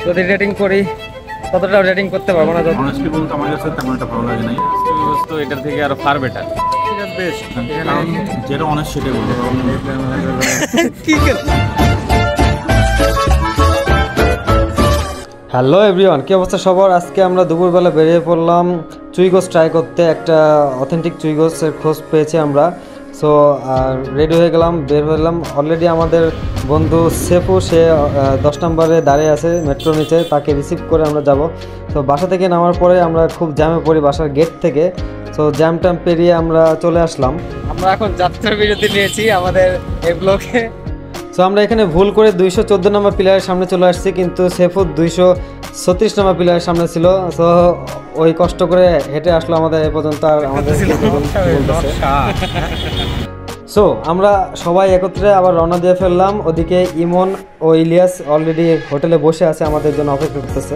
যদি রেটিং করি কতটা রেটিং করতে পারবো না, অনেস্টলি বলতে আমার কাছে তেমন একটা ভালো লাগে নাই। তো এটার থেকে আরো ফার বেটার। বেস্ট যেটা অনেস্ট সেটাই বলবো। হ্যালো এভরিওয়ান, কি অবস্থা সবার? আজকে আমরা দুপুরবেলা বেরিয়ে পড়লাম চুইগোস ট্রাই করতে। একটা অথেন্টিক চুইগোসের খোঁজ পেয়েছি আমরা। সো রেডি হয়ে গেলাম, বের হলাম। অলরেডি আমাদের বন্ধু সেফু, সে 10 নম্বরে দাঁড়িয়ে আছে মেট্রো নিচে, তাকে রিসিভ করে আমরা যাব। তো বাসা থেকে নামার পরে আমরা খুব জ্যামে পড়ি বাসার গেট থেকে। সো জ্যাম ট্যাম পেরিয়ে আমরা চলে আসলাম। আমরা এখন যাত্রার বিরতি নিয়েছি আমাদের এই ব্লকে। সো আমরা এখানে ভুল করে 214 নম্বর প্লেয়ারের সামনে চলে আসছি, কিন্তু সেফু 236 নম্বর প্লেয়ারের সামনে ছিল। সো ওই কষ্ট করে হেঁটে আসলো আমাদের এ পর্যন্ত। আর আমাদের সো আমরা সবাই একত্রে আবার রওনা দিয়ে ফেললাম। ওদিকে ইমন ও ইলিয়াস অলরেডি হোটেলে বসে আছে, আমাদের জন্য অপেক্ষা করতেছে।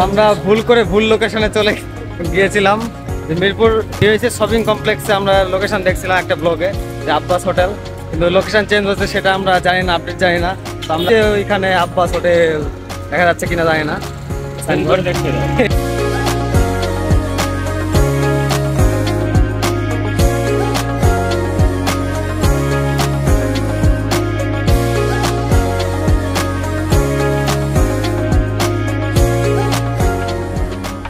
আমরা ভুল করে ভুল লোকেশনে চলে গিয়েছিলাম। মিরপুর শপিং কমপ্লেক্সে আমরা লোকেশন দেখছিলাম একটা ব্লগে, যে আব্বাস হোটেল, কিন্তু লোকেশন চেঞ্জ হচ্ছে সেটা আমরা জানি না, আপডেট জানি না। তো আমরা ওইখানে আব্বাস হোটেল দেখা যাচ্ছে কিনা জানি না।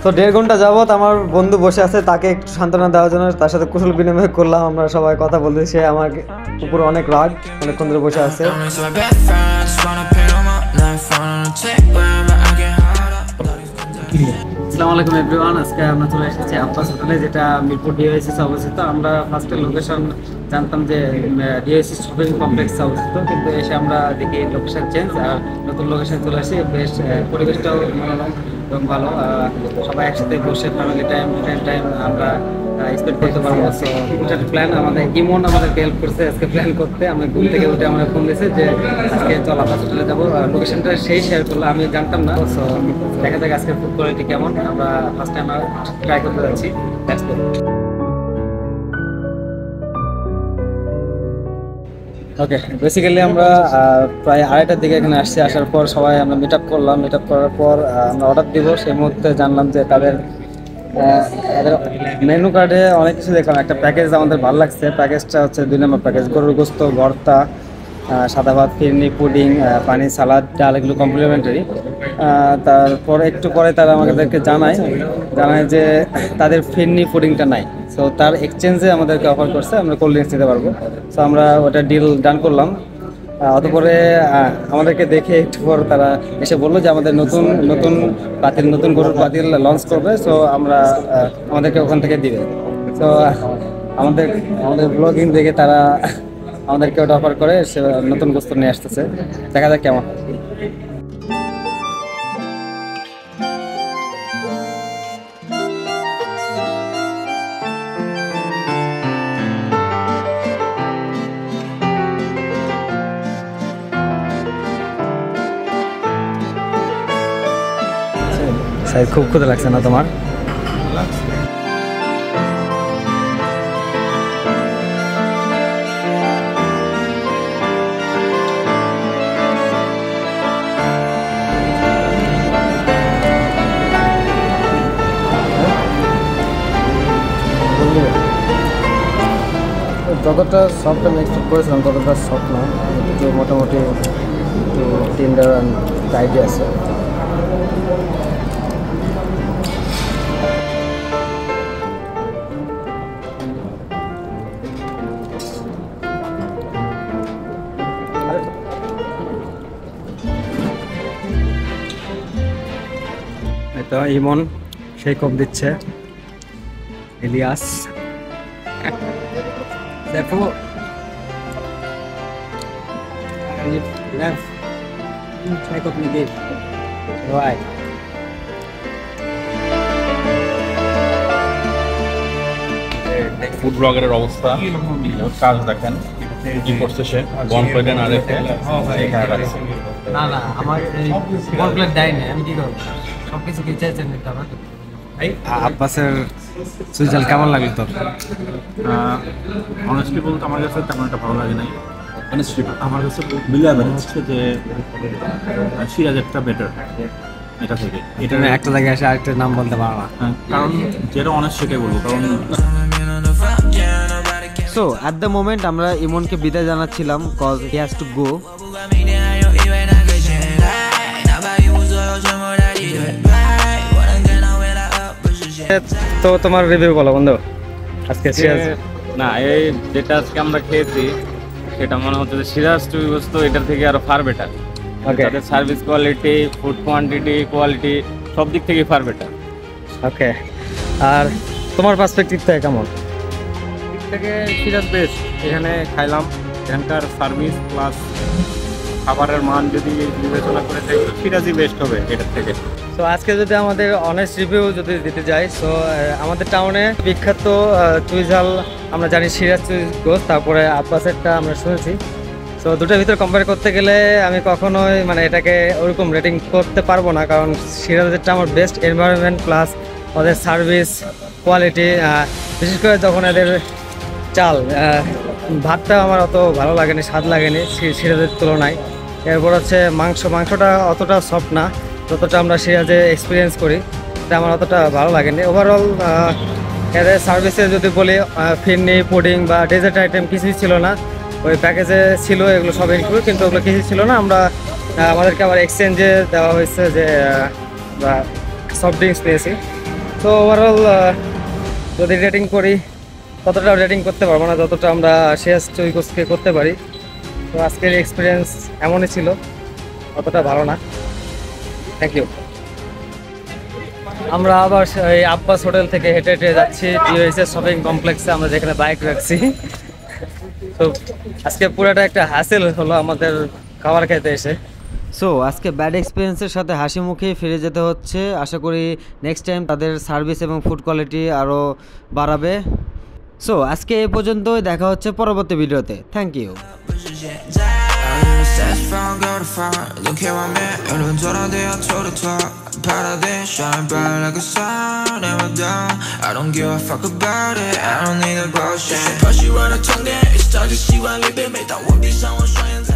তো 1.5 ঘন্টা যাবত আমার বন্ধু বসে আছে, তাকে একটু সান্ত্বনা দেওয়ার জন্য তার সাথে কুশল বিনিময় করলাম। আমরা সবাই কথা বলতে, সে আমার উপর অনেক রাগ, অনেকক্ষণ ধরে বসে আছে। আসসালামু আলাইকুম এভরিওয়ান, আজকে আমরা চলে এসেছি আব্বাস হোটেলে, যেটা মিরপুর ডিওএসিসে অবস্থিত। আমরা ফার্স্টে লোকেশন জানতাম যে ডিওএসিস শপিং কমপ্লেক্সে অবস্থিত, কিন্তু এসে আমরা দেখি লোকেশন চেঞ্জ, আর নতুন লোকেশন চলে আসি। বেশ পরিবেশটাও মনোরম এবং ভালো, সবাই একসাথে বসে ফ্যামিলি টাইম আমরা স্পেন্ড করতে পারবো। সো এটার প্ল্যান আমাদের ইমন আমাদেরকে হেল্প করছে আজকে প্ল্যান করতে। আমরা ঘুম থেকে উঠে আমরা ফোন দিয়েছে যে আজকে চল আব্বাস হোটেলে যাবো। লোকেশনটা সেই শেয়ার করলো, আমি জানতাম না। সো দেখা যাক আজকে ফুড কোয়ালিটি কেমন। আমরা ফার্স্ট টাইম ট্রাই করতে যাচ্ছি। ওকে, বেসিক্যালি আমরা প্রায় 2:30টার দিকে এখানে আসছি। আসার পর সবাই আমরা মিট আপ করলাম। মিট আপ করার পর আমরা অর্ডার দিব। সেই মুহূর্তে জানলাম যে তাদের মেনু কার্ডে অনেক কিছু দেখলাম। একটা প্যাকেজ আমাদের ভালো লাগছে। প্যাকেজটা হচ্ছে 2 নম্বর প্যাকেজ, গরুর গোস্ত, ভর্তা, সাদা ভাত, ফিরনি, পুডিং, পানি, সালাদ, ডাল, এগুলো কমপ্লিমেন্টারি। তারপরে একটু পরে তারা আমাদেরকে জানায় যে তাদের ফিরনি পুডিংটা নাই। সো তার এক্সচেঞ্জে আমাদেরকে অফার করছে আমরা কোল্ড ড্রিঙ্কস দিতে পারবো। সো আমরা ওটা ডিল ডান করলাম। অতপরে আমাদেরকে দেখে একটু পর তারা এসে বললো যে আমাদের নতুন গরুর পাতিল লঞ্চ করবে। সো আমাদেরকে ওখান থেকে দিবে। সো আমাদের ব্লগিং দেখে তারা আমাদেরকে ওটা অফার করে, সে নতুন গোস্ত নিয়ে আসতেছে। দেখা যাক কেমন। খুব ক্ষুধা লাগছে না তোমার? যতটা সফট আমি এক্সপেক্ট করেছিলাম ততটা সফট না, একটু মোটামুটি একটু টেন্ডার অ্যান্ড টাইডি আছে। এটা ইমন সেই কপ দিচ্ছে, ইলিয়াস দেখো সেই কপ নিয়ে ভাই। ফুড ব্লগারের অবস্থা, কাজ দেখেন কি করছে সে। বন প্লেট আর না আমার বন প্লেট দেয়নি, আমি কি করবো? সবকিছু কি চাইছেন নিতে হবে। আব্বাসের সুইজাল কেমন লাগলো তোর? অনেস্টলি বলতে আমার কাছে তেমন একটা ভালো লাগে নাই। মানে আমার কাছে মিলে হচ্ছে যে সিরাজেরটা বেটার এটা থেকে। এটা না একটা জায়গায় এসে আরেকটা নাম বলতে পারো না। কারণ যেটা অনেক সেটাই বলবো, কারণ সো অ্যাট দ্য মোমেন্ট আমরা ইমনকে বিদায় জানাচ্ছিলাম, cause he has to go. তো তোমার রিভিউ বলো বন্ধু আজকে সিরাজ। না, এই যেটা আজকে আমরা খেয়েছি সেটা মনে হচ্ছে যে সিরাজ টু গোস্ত এটার থেকে আরো ফার বেটার। ওকে তাদের service quality, food quantity, quality সব দিক থেকে ফার বেটার। ওকে, আর তোমার পার্সপেক্টিভ থেকে কেমন? দিক থেকে সিরাজ বেস্ট। এখানে খাইলাম, এখানকার সার্ভিস প্লাস খাবারের মান যদি বিবেচনা করে থাকি সিরাজই বেস্ট হবে এটার থেকে। তো আজকে যদি আমাদের অনেস্ট রিভিউ যদি দিতে যাই, সো আমাদের টাউনে বিখ্যাত চুইঝাল আমরা জানি, সিরাজ চুই গোস্ত, তারপরে আব্বাসেরটা আমরা শুনেছি। সো দুটোর ভিতরে কম্পেয়ার করতে গেলে আমি কখনোই মানে এটাকে ওরকম রেটিং করতে পারবো না, কারণ সিরাজেরটা আমার বেস্ট এনভায়রনমেন্ট প্লাস ওদের সার্ভিস কোয়ালিটি, বিশেষ করে যখন এদের চাল ভাতটা আমার অত ভালো লাগেনি, স্বাদ লাগেনি সিরাজের তুলনায়। এরপর হচ্ছে মাংসটা অতটা সফট না যতটা আমরা সিরাজে এক্সপিরিয়েন্স করি, এটা আমার অতটা ভালো লাগেনি। ওভারঅল এদের সার্ভিসে যদি বলি, ফিরনি, পুডিং বা ডেজার্ট আইটেম কিছুই ছিল না। ওই প্যাকেজে ছিল এগুলো সব ইনক্লুড, কিন্তু ওগুলো কিছুই ছিল না। আমরা আমাদেরকে আবার এক্সচেঞ্জে দেওয়া হয়েছে যে সফট ড্রিঙ্কস পেয়েছি। তো ওভারঅল যদি রেটিং করি, ততটা রেটিং করতে পারবো না যতটা আমরা সিরাজ চুই গোস্তকে করতে পারি। তো আজকের এক্সপিরিয়েন্স এমনই ছিল, অতটা ভালো না। Thank you. আমরা আবার এই আব্বাস হোটেল থেকে হেঁটে হেঁটে যাচ্ছি ডিওএসএস শপিং কমপ্লেক্সে, আমরা যেখানে বাইক রাখছি। তো আজকে পুরোটা একটা হ্যাসেল হলো আমাদের খাবার খেতে এসে। সো আজকে ব্যাড এক্সপিরিয়েন্সের সাথে হাসি মুখে ফিরে যেতে হচ্ছে। আশা করি নেক্সট টাইম তাদের সার্ভিস এবং ফুড কোয়ালিটি আরও বাড়াবে। সো আজকে এই পর্যন্তই, দেখা হচ্ছে পরবর্তী ভিডিওতে। Thank you. Don't care what man, you're the door they are told to talk. Paradise shine bright like a sun, never down. I don't give a fuck about it, I don't need a bullshit. 怕喜欢的痛点，一直到就习惯离别，每当我闭上我双眼在。